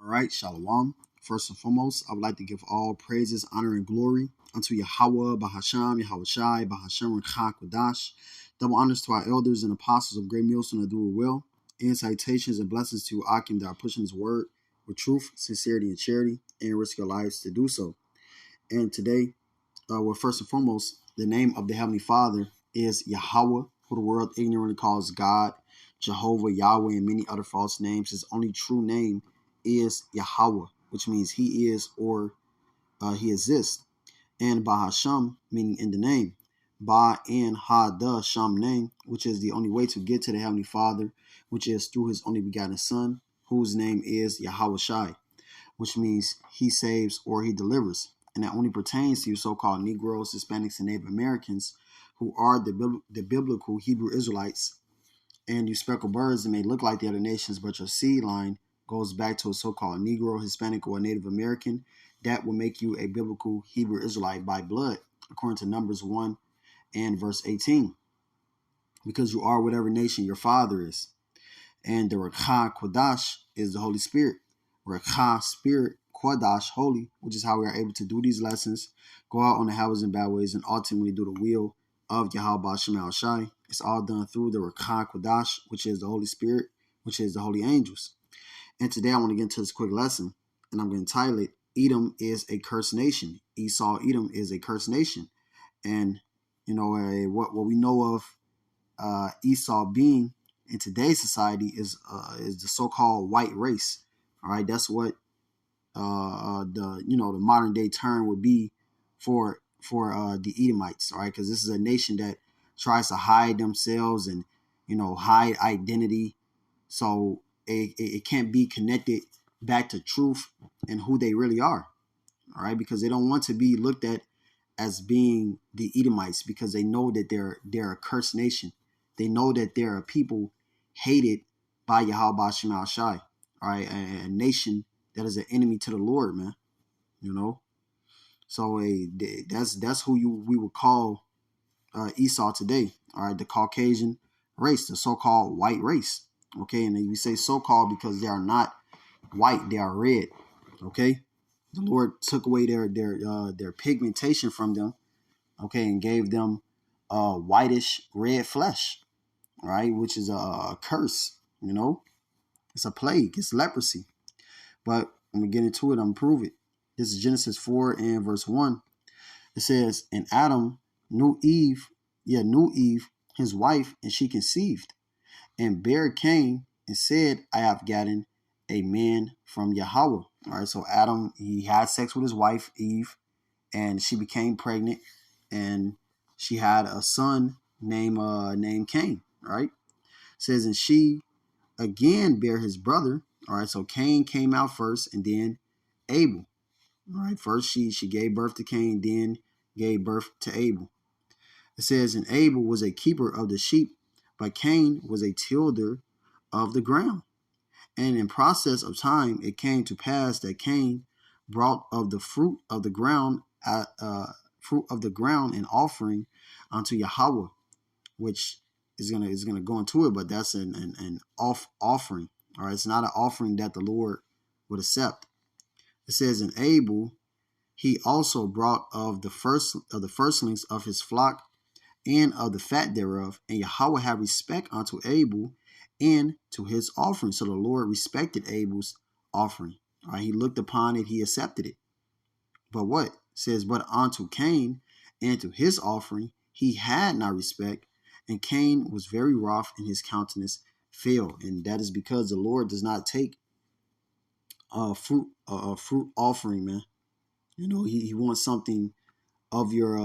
All right, Shalom. First and foremost, I would like to give all praises, honor, and glory unto Yahweh, Bahasham, Yahweh Shai, Bahasham, Rechak, Kodash. Double honors to our elders and apostles of great millstone that do it well. And citations and blessings to Akim that are pushing his word with truth, sincerity, and charity, and risk your lives to do so. And today, first and foremost, the name of the Heavenly Father is Yahweh, who the world ignorantly calls God, Jehovah, Yahweh, and many other false names. His only true name is Yahweh, which means he is or he exists. And Bahasham, meaning in the name. Ba and Ha da Sham name, which is the only way to get to the Heavenly Father, which is through his only begotten Son, whose name is Yahweh Shai, which means he saves or he delivers. And that only pertains to you so-called Negroes, Hispanics, and Native Americans who are the biblical Hebrew Israelites. And you speckled birds that may look like the other nations, but your seed line goes back to a so-called Negro, Hispanic, or Native American. That will make you a biblical Hebrew Israelite by blood, according to Numbers 1 and verse 18. Because you are whatever nation your father is. And the Rekha Kodash is the Holy Spirit. Rekha, Spirit, Kodash, Holy, which is how we are able to do these lessons, go out on the highways and byways, and ultimately do the will of Yahweh Shem Shai. It's all done through the Rekha Kodash, which is the Holy Spirit, which is the holy angels. And today I want to get into this quick lesson, and I'm going to title it, Edom is a cursed nation. Esau, Edom is a cursed nation. And, what we know of Esau being in today's society is the so-called white race. All right, that's what the modern day term would be for the Edomites. All right, because this is a nation that tries to hide themselves and hide identity, so it can't be connected back to truth and who they really are. All right, because they don't want to be looked at as being the Edomites, because they know that they're a cursed nation. They know that they're a people hated by Yahweh Shem Shai. All right, a nation that is an enemy to the Lord, man. So that's who we would call Esau today. All right, the Caucasian race, the so-called white race. Okay, and we say so-called because they are not white; they are red. Okay, the Lord took away their pigmentation from them. Okay, and gave them whitish red flesh. Right, which is a curse. It's a plague. It's leprosy. But when we get into it, I'm going to prove it. This is Genesis 4 and verse 1. It says, and Adam knew Eve, his wife, and she conceived, and bare Cain, and said, I have gotten a man from Yahweh. All right, so Adam, he had sex with his wife, Eve, and she became pregnant, and she had a son named Cain, right? It says, and she again bare his brother. All right, so Cain came out first, and then Abel. All right, first she gave birth to Cain, then gave birth to Abel. It says, and Abel was a keeper of the sheep, but Cain was a tilder of the ground. And in process of time, it came to pass that Cain brought of the fruit of the ground, an offering unto Yahweh, which is gonna go into it, but that's an offering. All right, it's not an offering that the Lord would accept. It says, in Abel, he also brought of the firstlings of his flock and of the fat thereof, and Yahweh had respect unto Abel and to his offering. So the Lord respected Abel's offering. All right, he looked upon it, he accepted it. But what? It says, but unto Cain and to his offering he had not respect, and Cain was very wroth, and his countenance fell. And that is because the Lord does not take fruit offering, man. He wants something of your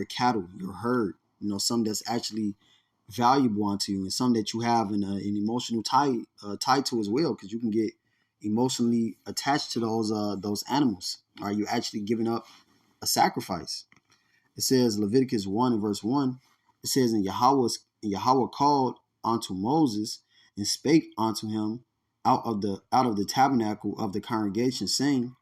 cattle, your herd. Something that's actually valuable unto you, and something that you have an emotional tie to as well, because you can get emotionally attached to those animals. All right, you're actually giving up a sacrifice. It says Leviticus 1 and verse 1. It says, and Yahweh called unto Moses and spake unto him out of the tabernacle of the congregation, saying,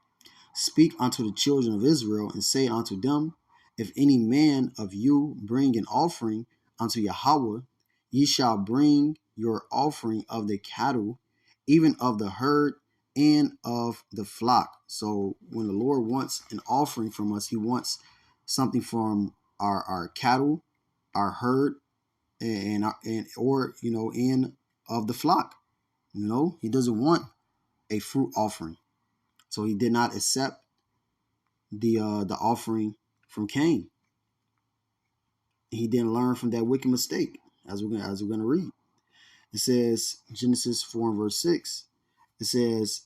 speak unto the children of Israel, and say unto them, if any man of you bring an offering unto Yahweh, ye shall bring your offering of the cattle even of the herd and of the flock. So when the Lord wants an offering from us, he wants something from our cattle, our herd, and or and of the flock. He doesn't want a fruit offering. So he did not accept the offering from Cain. He didn't learn from that wicked mistake, as we're gonna read. It says Genesis 4 and verse 6. It says,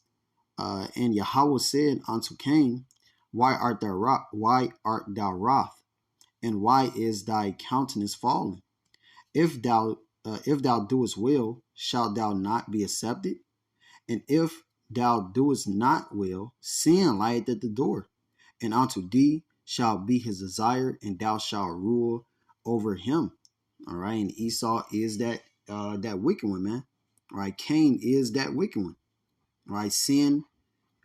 and Yahweh said unto Cain, why art thou wroth, and why is thy countenance fallen? If thou doest well, shalt thou not be accepted? And if thou doest not well, sin lieth at the door, and unto thee shall be his desire, and thou shalt rule over him. All right, and Esau is that wicked one, man. All right, Cain is that wicked one. All right, sin.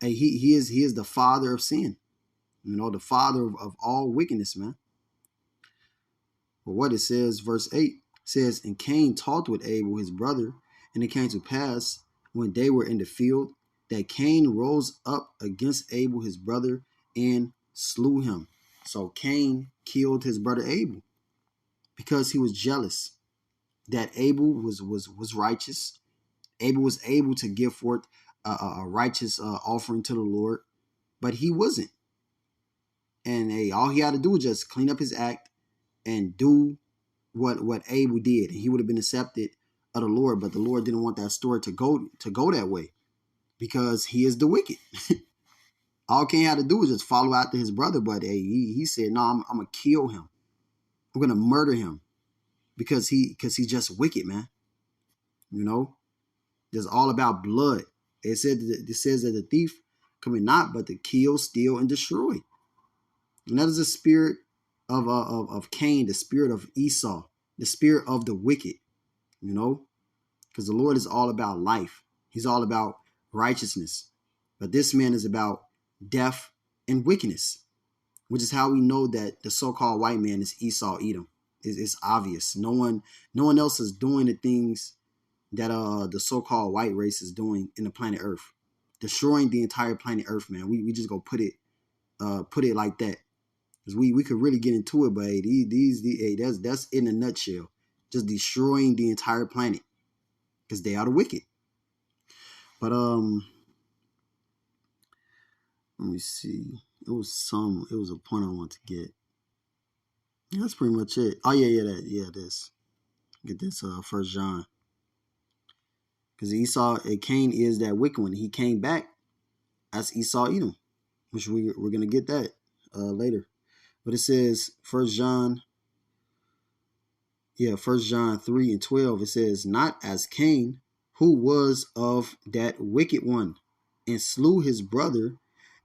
He is the father of sin. The father of all wickedness, man. But what it says, verse 8 says, and Cain talked with Abel his brother, and it came to pass when they were in the field that Cain rose up against Abel his brother and slew him. So Cain killed his brother Abel because he was jealous that Abel was righteous. Abel was able to give forth a righteous offering to the Lord, but he wasn't. And all he had to do was just clean up his act and do what Abel did, and he would have been accepted of the Lord. But the Lord didn't want that story to go that way, because he is the wicked. All Cain had to do was just follow after his brother, but he said, no, I'm gonna kill him. I'm gonna murder him because he's just wicked, man. It's all about blood. It says that the thief coming not but to kill, steal, and destroy. And that is the spirit of Cain, the spirit of Esau, the spirit of the wicked. Because the Lord is all about life. He's all about righteousness. But this man is about death and wickedness, which is how we know that the so-called white man is Esau, Edom. It's obvious. No one else is doing the things that the so-called white race is doing in the planet Earth, destroying the entire planet Earth, man. We just go put it like that, because we could really get into it, but that's in a nutshell, just destroying the entire planet, because they are the wicked. But let me see. It was a point I want to get. Yeah, that's pretty much it. Oh yeah, this. Get this 1 John. Because Cain is that wicked one. He came back as Esau Edom, which we're gonna get that later. But it says 1 John 3 and 12. It says, not as Cain, who was of that wicked one, and slew his brother.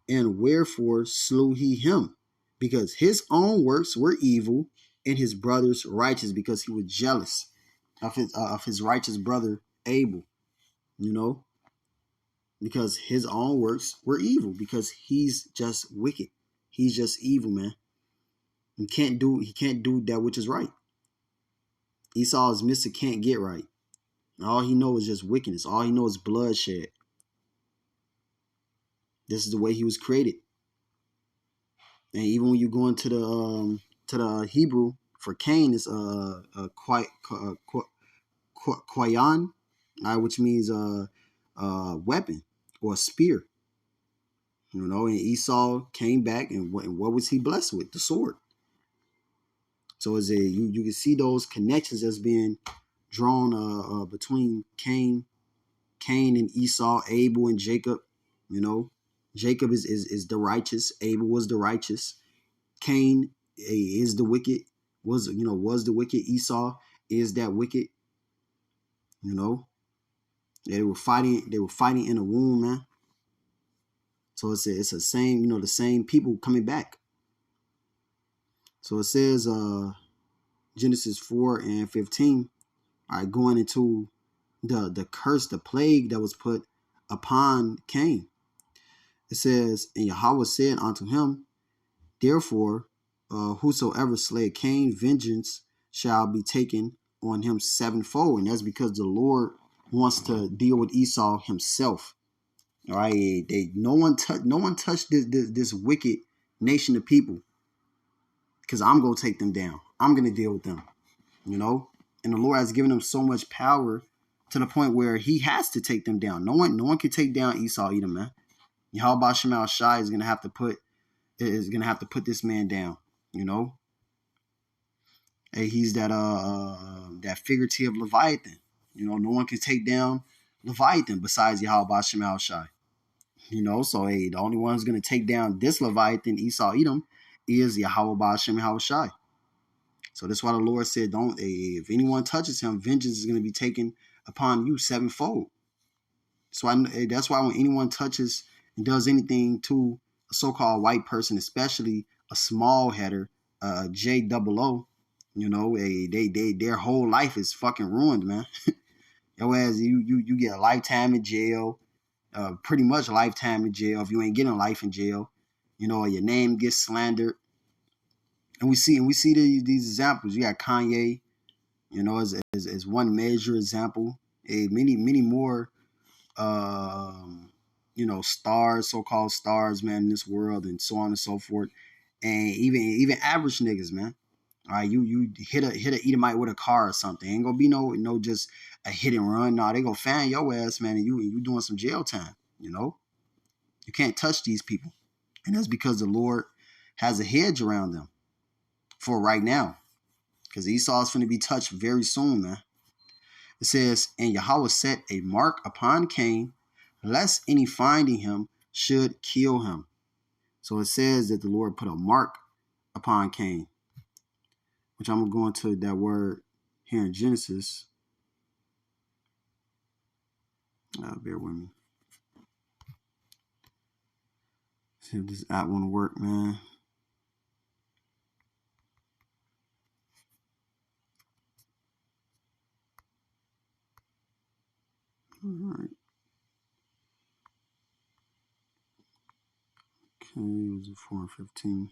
And wherefore slew he him? Because his own works were evil, and his brother's righteous, because he was jealous of his righteous brother Abel. Because his own works were evil, because he's just wicked. He's just evil, man. He can't do that which is right. Esau is Mr. Can't get right. All he knows is just wickedness. All he knows is bloodshed. This is the way he was created. And even when you go into the Hebrew for Cain, it's kwayan, which means weapon or spear. And Esau came back, and what was he blessed with? The sword. So you can see those connections as being drawn between Cain and Esau, Abel and Jacob. Jacob is the righteous. Abel was the righteous. Cain is the wicked. Was the wicked. Esau is that wicked. They were fighting in a womb, man. So it's the same, the same people coming back. So it says Genesis 4 and 15, all right, going into the curse, the plague that was put upon Cain. It says, and Yahweh said unto him, therefore, whosoever slay Cain, vengeance shall be taken on him sevenfold. And that's because the Lord wants to deal with Esau himself. All right, no one touched this wicked nation of people, because I'm gonna take them down. I'm gonna deal with them. You know, and the Lord has given him so much power to the point where he has to take them down. No one can take down Esau, Edom, man. Yahweh Shemal Shai is gonna have to put this man down. You know, hey, he's that figurative Leviathan. You know, no one can take down Leviathan besides Yahweh Shemal Shai. You know, so hey, the only one who's gonna take down this Leviathan, Esau, Edom, is Yahweh Shemal Shai. So that's why the Lord said, "Don't. If anyone touches him, vengeance is going to be taken upon you sevenfold." So that's why when anyone touches and does anything to a so-called white person, especially a small header, JOO, you know, their whole life is fucking ruined, man. Whereas you get a lifetime in jail, pretty much a lifetime in jail if you ain't getting life in jail. You know, your name gets slandered, and we see these examples. You got Kanye. You know, as one major example, many more, you know, stars, so-called stars, man, in this world, and so on and so forth, and even average niggas, man. All right, you hit a Edomite with a car or something, ain't gonna be no just a hit and run. No, they gonna fan your ass, man, and you doing some jail time. You know, you can't touch these people, and that's because the Lord has a hedge around them for right now, because Esau is going to be touched very soon, man. It says, and Yahweh set a mark upon Cain, lest any finding him should kill him. So it says that the Lord put a mark upon Cain, which I'm going to go into that word here in Genesis. Bear with me. See if this app want to work, man. All right. Okay, it was 4:15.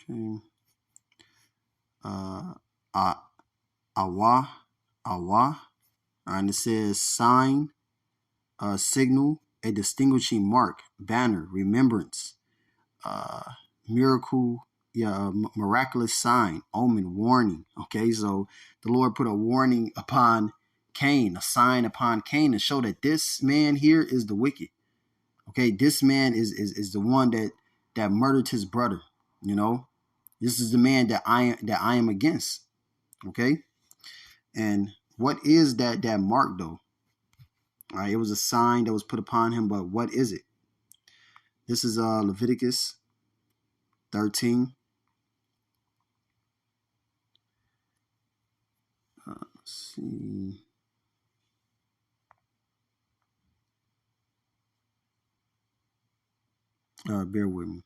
Okay. Awa. And it says sign, signal, a distinguishing mark, banner, remembrance, miracle, miraculous sign, omen, warning. Okay, so the Lord put a warning upon Cain, a sign upon Cain to show that this man here is the wicked. Okay, this man is the one that murdered his brother. You know, this is the man that I am against. Okay, and what is that mark though? All right, it was a sign that was put upon him, but what is it? This is Leviticus 13. Let's see. Bear with me.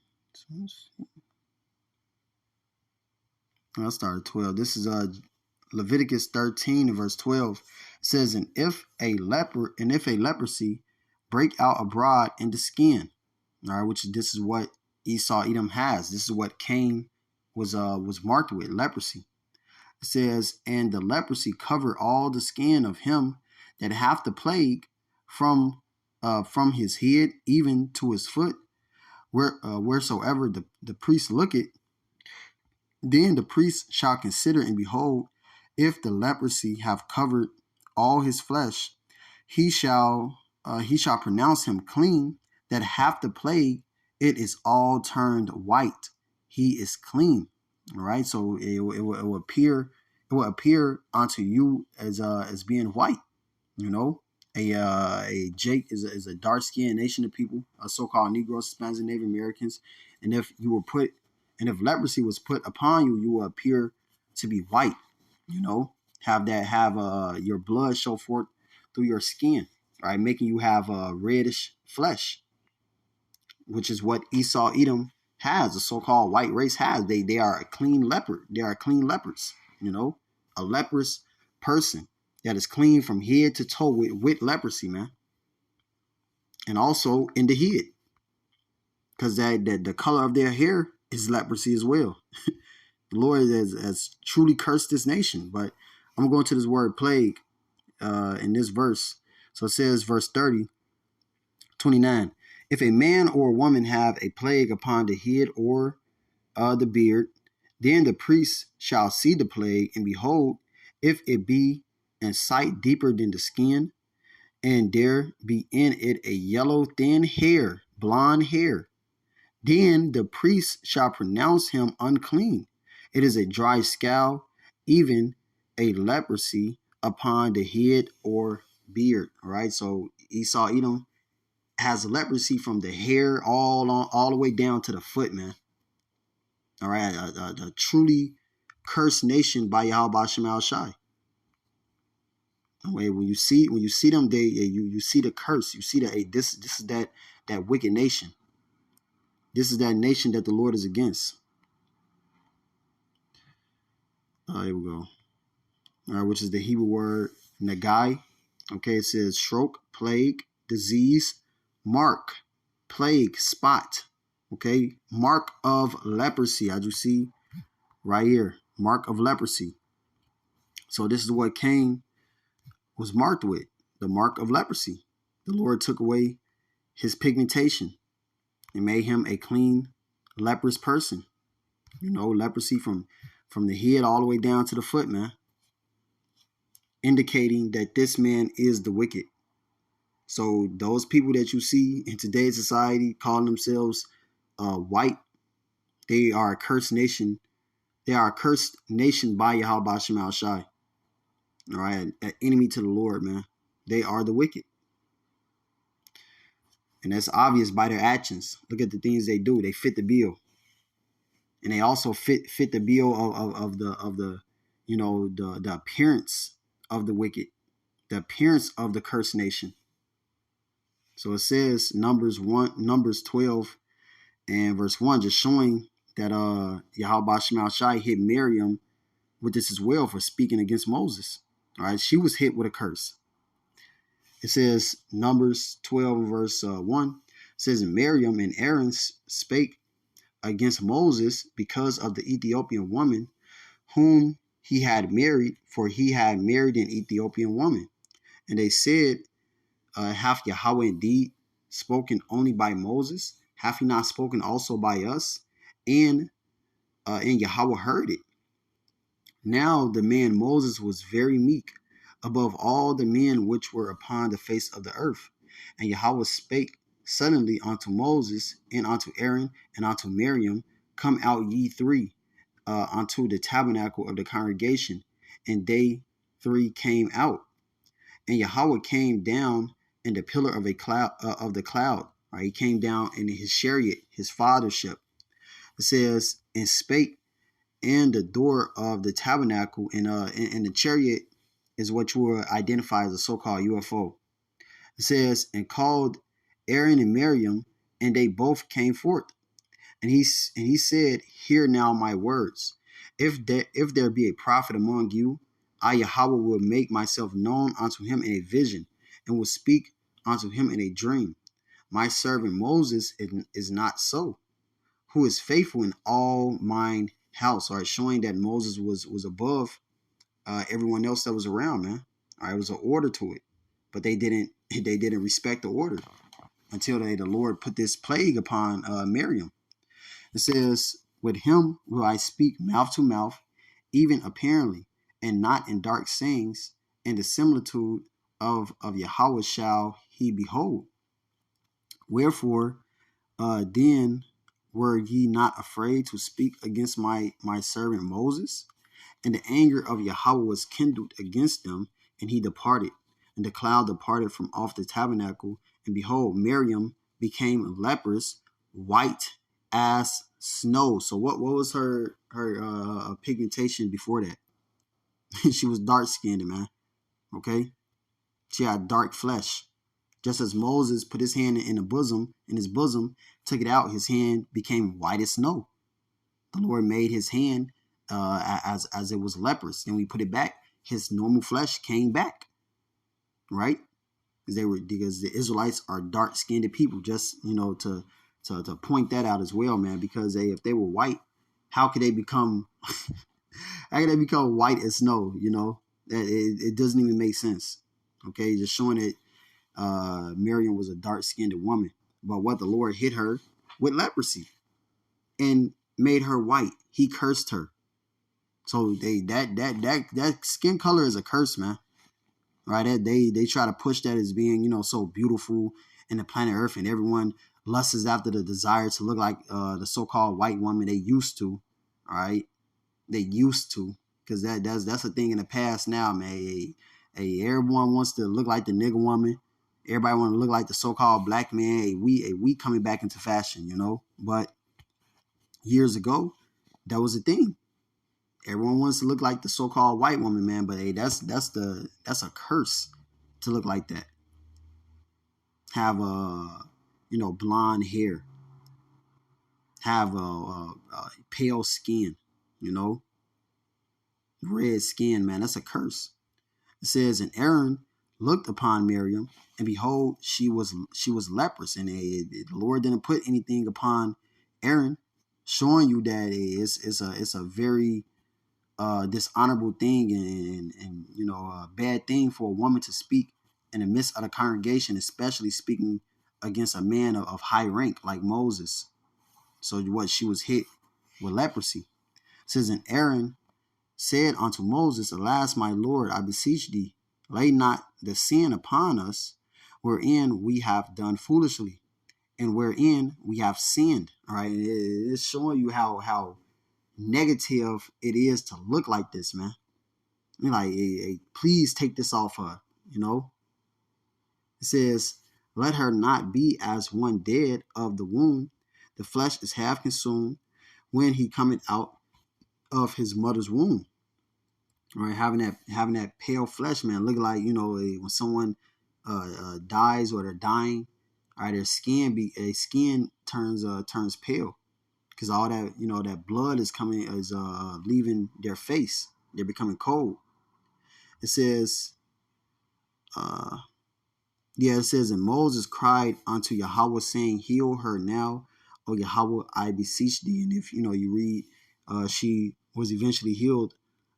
I'll start at 12. This is Leviticus 13 verse 12. It says, and if a leprosy break out abroad in the skin, all right, which this is what Esau Edom has. This is what Cain was marked with, leprosy. It says, and the leprosy covered all the skin of him that hath the plague from his head even to his foot, wheresoever the priest looketh. Then the priest shall consider, and behold, if the leprosy have covered all his flesh, he shall pronounce him clean. That hath the plague, it is all turned white. He is clean. All right, so it will appear unto you as being white. You know, a Jake is a dark skinned nation of people, so-called Negroes, Hispanics, and Native Americans, and if leprosy was put upon you, you will appear to be white. You know, have your blood show forth through your skin, right, making you have reddish flesh, which is what Esau Edom has, the so-called white race has. They are a clean leopard. They are clean lepers. You know, a leprous person that is clean from head to toe with leprosy, man. And also in the head, because that the color of their hair is leprosy as well. The Lord has truly cursed this nation. But I'm going to this word plague in this verse. So it says, verse 30, 29. If a man or a woman have a plague upon the head or the beard, then the priest shall see the plague, and behold, if it be in sight deeper than the skin, and there be in it a yellow thin hair, blonde hair, then the priest shall pronounce him unclean. It is a dry scale, even a leprosy upon the head or beard. All right, so Esau, Edom, has leprosy from the hair all the way down to the foot, man. All right, a truly cursed nation by Yahweh Shema Shai. When you see them, you see the curse. You see that, hey, this is that wicked nation. This is that nation that the Lord is against. Here we go. All right, which is the Hebrew word nagai. Okay, it says stroke, plague, disease, mark, plague, spot. Okay, mark of leprosy, as you see right here, mark of leprosy. So this is what Cain was marked with, the mark of leprosy. The Lord took away his pigmentation and made him a clean, leprous person. You know, leprosy from the head all the way down to the foot, man. Indicating that this man is the wicked. So those people that you see in today's society calling themselves white, they are a cursed nation. They are a cursed nation by Yahweh Shema Shai. All right, an enemy to the Lord, man. They are the wicked. And that's obvious by their actions. Look at the things they do. They fit the bill. And they also fit the bill of the you know, the appearance of the wicked, the appearance of the cursed nation. So it says Numbers 12 and verse 1, just showing that Yahweh Shema Shai hit Miriam with this as well for speaking against Moses. All right, she was hit with a curse. It says Numbers 12 verse 1, it says, Miriam and Aaron spake against Moses because of the Ethiopian woman whom he had married, for he had married an Ethiopian woman. And they said, hath Yahweh indeed spoken only by Moses? Hath he not spoken also by us? And Yahweh heard it. Now the man Moses was very meek above all the men which were upon the face of the earth. And Yahweh spake suddenly unto Moses, and unto Aaron, and unto Miriam, come out ye three unto the tabernacle of the congregation. And they three came out. And Yahweh came down in the pillar of a cloud of the cloud. Right? He came down in his chariot, his fathership. It says, and spake in the door of the tabernacle, and the chariot is what you will identify as a so-called UFO. It says, and called Aaron and Miriam, and they both came forth. And he said, hear now my words. If there be a prophet among you, I Yahweh will make myself known unto him in a vision, and will speak unto him in a dream. My servant Moses is not so, who is faithful in all mine house. All right, showing that Moses was above everyone else that was around, man. All right, it was an order to it, but they didn't respect the order until the Lord put this plague upon Miriam. It says, with him will I speak mouth to mouth, even apparently, and not in dark sayings, and the similitude of Yahweh shall he behold. Wherefore, then were ye not afraid to speak against my servant Moses? And the anger of Yahweh was kindled against them, and he departed. And the cloud departed from off the tabernacle, and behold, Miriam became leprous, white as snow. So what was her pigmentation before that? She was dark skinned, man. Okay, she had dark flesh. Just as Moses put his hand in his bosom, took it out, his hand became white as snow. The Lord made his hand as it was leprous. Then we put it back, his normal flesh came back, right? Because the Israelites are dark-skinned people. Just to point that out as well, man. Because if they were white, how could they become how could they become white as snow? It doesn't even make sense. Okay, just showing that Miriam was a dark-skinned woman, but what the Lord hit her with leprosy and made her white. He cursed her. So that skin color is a curse, man. Right? They try to push that as being so beautiful in the planet Earth, and everyone lusts after the desire to look like the so-called white woman they used to. All right, they used to, because that's a thing in the past now, man. Everyone wants to look like the nigger woman. Everybody want to look like the so-called black man. We coming back into fashion, But years ago, that was a thing. Everyone wants to look like the so-called white woman, man. But hey, that's a curse to look like that. Have blonde hair. Have a pale skin, red skin, man. That's a curse. It says, and Aaron looked upon Miriam, and behold, she was leprous, and the Lord didn't put anything upon Aaron, showing you that it's a very dishonorable thing and a bad thing for a woman to speak in the midst of the congregation, especially speaking against a man of high rank like Moses. So what, she was hit with leprosy. It says, and Aaron said unto Moses, alas, my Lord, I beseech thee, lay not the sin upon us, wherein we have done foolishly, and wherein we have sinned. All right, it's showing you how negative it is to look like this, man. You're like, hey, please take this off her, It says, let her not be as one dead of the womb. The flesh is half consumed when he cometh out of his mother's womb. All right, having that pale flesh, man, look like when someone dies or they're dying. All right, their skin turns pale, because all that that blood is leaving their face. They're becoming cold. It says, it says, and Moses cried unto Yahweh, saying, heal her now, O Yahweh, I beseech thee. And if you read, she was eventually healed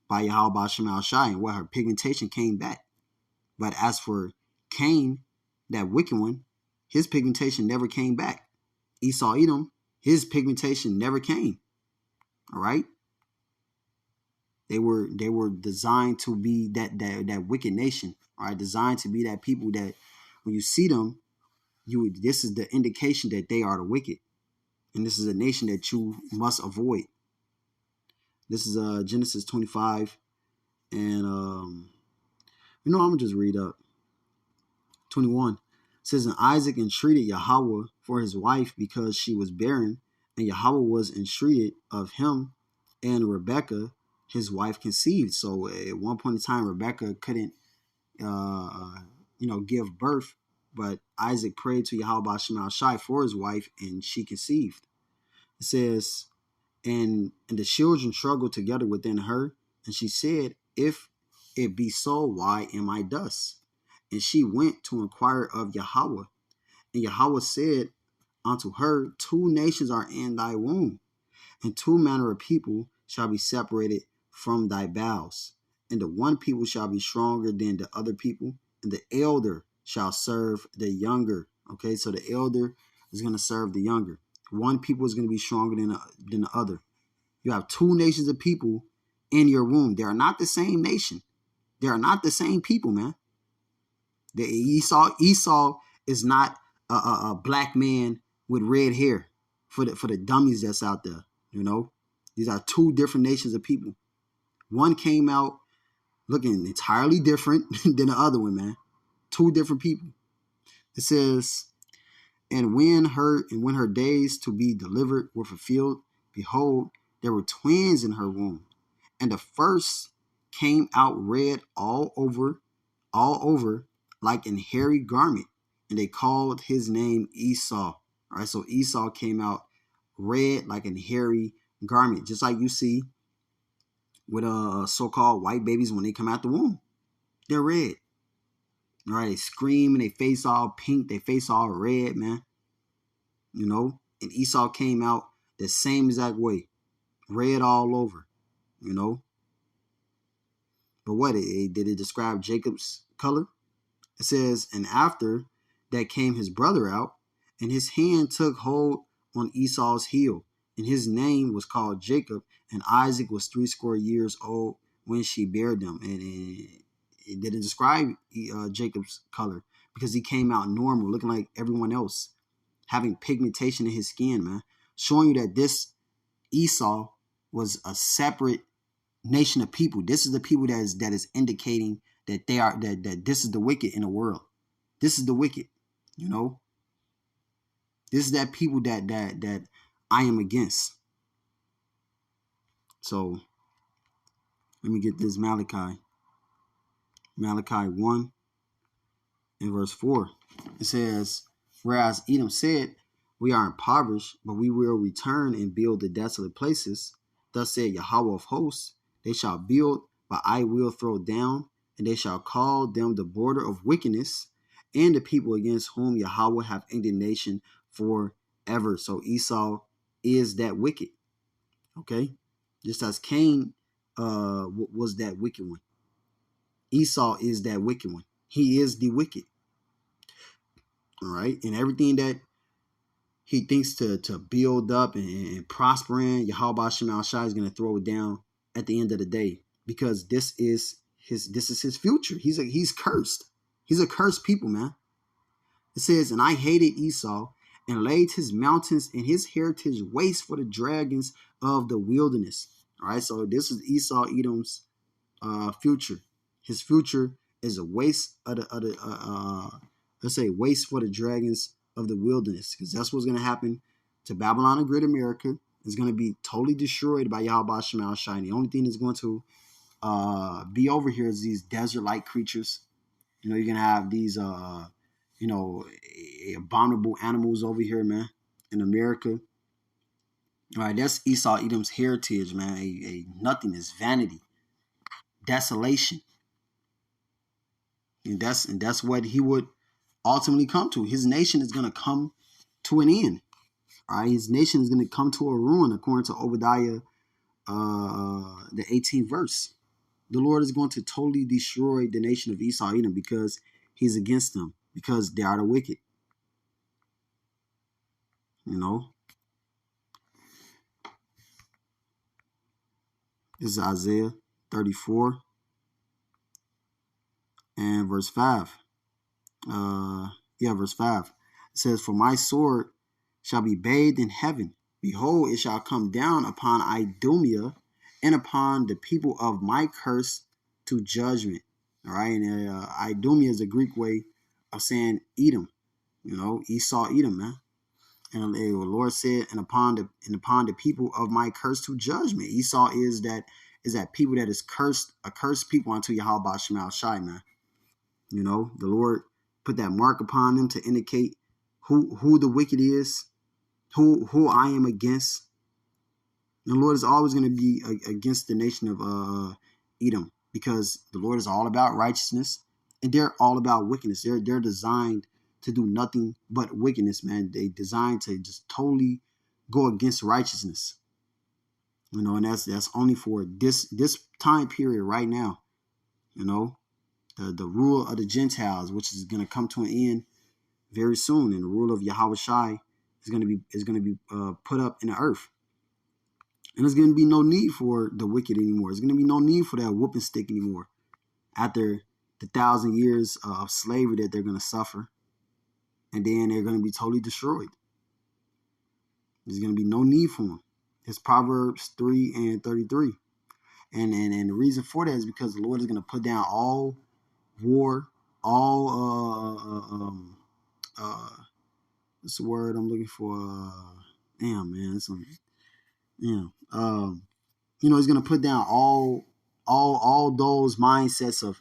by Yahweh Ba'Shem Al Shai, and her pigmentation came back. But as for Cain, that wicked one, his pigmentation never came back. Esau, Edom, his pigmentation never came. All right. They were designed to be that wicked nation. All right, designed to be that people that when you see them, this is the indication that they are the wicked, and this is a nation that you must avoid. This is Genesis 25, and I'm gonna just read up 21. It says, and Isaac entreated Yahweh for his wife because she was barren, and Yahweh was entreated of him, and Rebekah his wife conceived. So at one point in time, Rebekah couldn't give birth, but Isaac prayed to Yahweh Ba'Shem Al Shai for his wife, and she conceived. It says, and the children struggled together within her, and she said, if it be so, why am I thus? And she went to inquire of Yahweh. And Yahweh said unto her, two nations are in thy womb, and two manner of people shall be separated from thy bowels. And the one people shall be stronger than the other people, and the elder shall serve the younger. Okay, so the elder is going to serve the younger. One people is going to be stronger than the other. You have two nations of people in your womb. They are not the same nation. They are not the same people, man. The Esau is not a black man with red hair for the dummies that's out there. These are two different nations of people. One came out looking entirely different than the other one, man. Two different people. It says, and when her days to be delivered were fulfilled, behold, there were twins in her womb. And the first came out red all over, like an hairy garment. And they called his name Esau. All right, so Esau came out red like an hairy garment. Just like you see with so-called white babies when they come out the womb. They're red. All right, they scream and they face all pink, they face all red, man. You know, and Esau came out the same exact way, red all over. You know, but what did it describe Jacob's color? It says, and after that came his brother out, and his hand took hold on Esau's heel, and his name was called Jacob, and Isaac was 80 old when she bare them. And it didn't describe Jacob's color because he came out normal, looking like everyone else, having pigmentation in his skin, man, showing you that this Esau was a separate nation of people. This is the people that is indicating that they are that this is the wicked in the world. This is the wicked, you know. This is that people that I am against. So let me get this Malachi 1 and verse 4. It says, whereas Edom said, we are impoverished, but we will return and build the desolate places. Thus said Yahweh of hosts, they shall build, but I will throw down, and they shall call them the border of wickedness, and the people against whom Yahweh have indignation forever. So Esau is that wicked. Okay? Just as Cain was that wicked one. Esau is that wicked one. He is the wicked. All right? And everything that he thinks to build up and prosper in, Yahweh Shema Shai is going to throw it down at the end of the day, because this is his future. He's cursed. He's a cursed people, man. It says, and I hated Esau and laid his mountains and his heritage waste for the dragons of the wilderness. All right, so this is Esau, Edom's future. His future is a waste of the let's say waste for the dragons of the wilderness, because that's what's going to happen to Babylon and Great America. It's going to be totally destroyed by Yahweh Shema Shai. The only thing that's going to be over here is these desert-like creatures. You know, you're going to have these, abominable animals over here, man, in America. All right, that's Esau, Edom's heritage, man. A nothingness, vanity, desolation. And that's what he would ultimately come to. His nation is going to come to an end. All right, his nation is going to come to a ruin, according to Obadiah, the 18th verse. The Lord is going to totally destroy the nation of Esau, Edom, because he's against them, because they are the wicked. You know, this is Isaiah 34 and verse 5. Verse 5. It says, for my sword shall be bathed in heaven. Behold, it shall come down upon Idumea and upon the people of my curse to judgment. All right, and Idumea is a Greek way of saying Edom. You know, Esau, Edom, man. And the Lord said, and upon the people of my curse to judgment. Esau is that people that is cursed, a cursed people unto Yahweh Shema Shai, man. You know, the Lord put that mark upon them to indicate who the wicked is, who I am against. The Lord is always going to be against the nation of Edom, because the Lord is all about righteousness, and they're all about wickedness. They're designed to do nothing but wickedness, man. They designed to just totally go against righteousness. You know, and that's only for this time period right now. You know, the rule of the Gentiles, which is going to come to an end very soon, and the rule of Yahweh Shai is going to be put up in the earth. And there's going to be no need for the wicked anymore. There's going to be no need for that whooping stick anymore after the 1,000 years of slavery that they're going to suffer. And then they're going to be totally destroyed. There's going to be no need for them. It's Proverbs 3 and 33. And the reason for that is because the Lord is going to put down all war, all what's the word I'm looking for? Damn, man, it's he's gonna put down all those mindsets of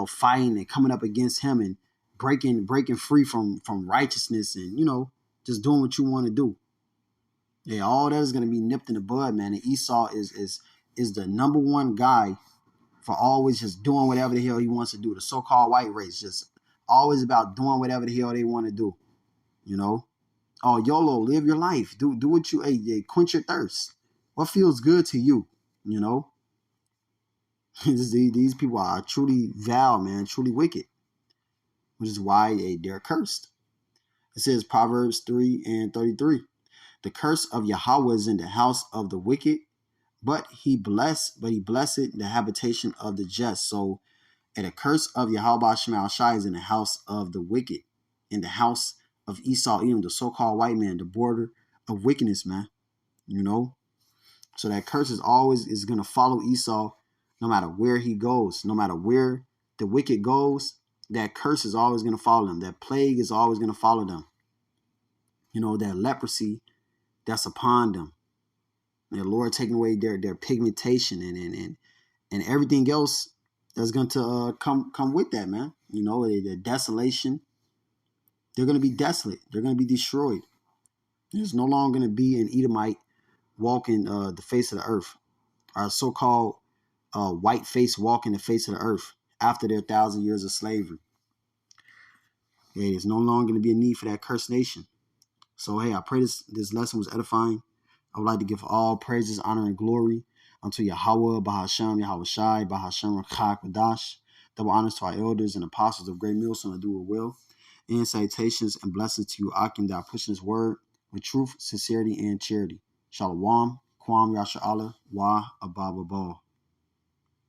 fighting and coming up against him and breaking free from righteousness and just doing what you want to do. Yeah, all that is gonna be nipped in the bud, man. And Esau is is the #1 guy for always just doing whatever the hell he wants to do. The so-called white race, just always about doing whatever the hell they want to do. You know, oh, YOLO, live your life. Do what you, quench your thirst. What feels good to you? You know, these people are truly vile, man, truly wicked, which is why they're cursed. It says Proverbs 3:33. The curse of Yahweh is in the house of the wicked, but he blessed the habitation of the just. So, and the curse of Yahweh Shema Shai is in the house of the wicked, in the house of Esau, Edom, the so-called white man, the border of wickedness, man. You know, so that curse is gonna follow Esau, no matter where he goes, no matter where the wicked goes. That curse is always gonna follow them. That plague is always gonna follow them. You know, that leprosy that's upon them. The Lord taking away their pigmentation and everything else that's going to come with that, man. You know, the desolation. They're going to be desolate. They're going to be destroyed. There's no longer going to be an Edomite walking the face of the earth, or a so-called white face walking the face of the earth after their 1,000 years of slavery. Yeah, there's no longer going to be a need for that cursed nation. So, hey, I pray this lesson was edifying. I would like to give all praises, honor, and glory unto Yahweh, Bahasham, Yahweh Shai, Bahasham, Rachak, Wadash. Double honors to our elders and apostles of Great Millstone that do it well. And salutations and blessings to you, Akim, that are pushing this word with truth, sincerity, and charity. Shalom, Kwam, Yasha Allah, Wa, Ababa.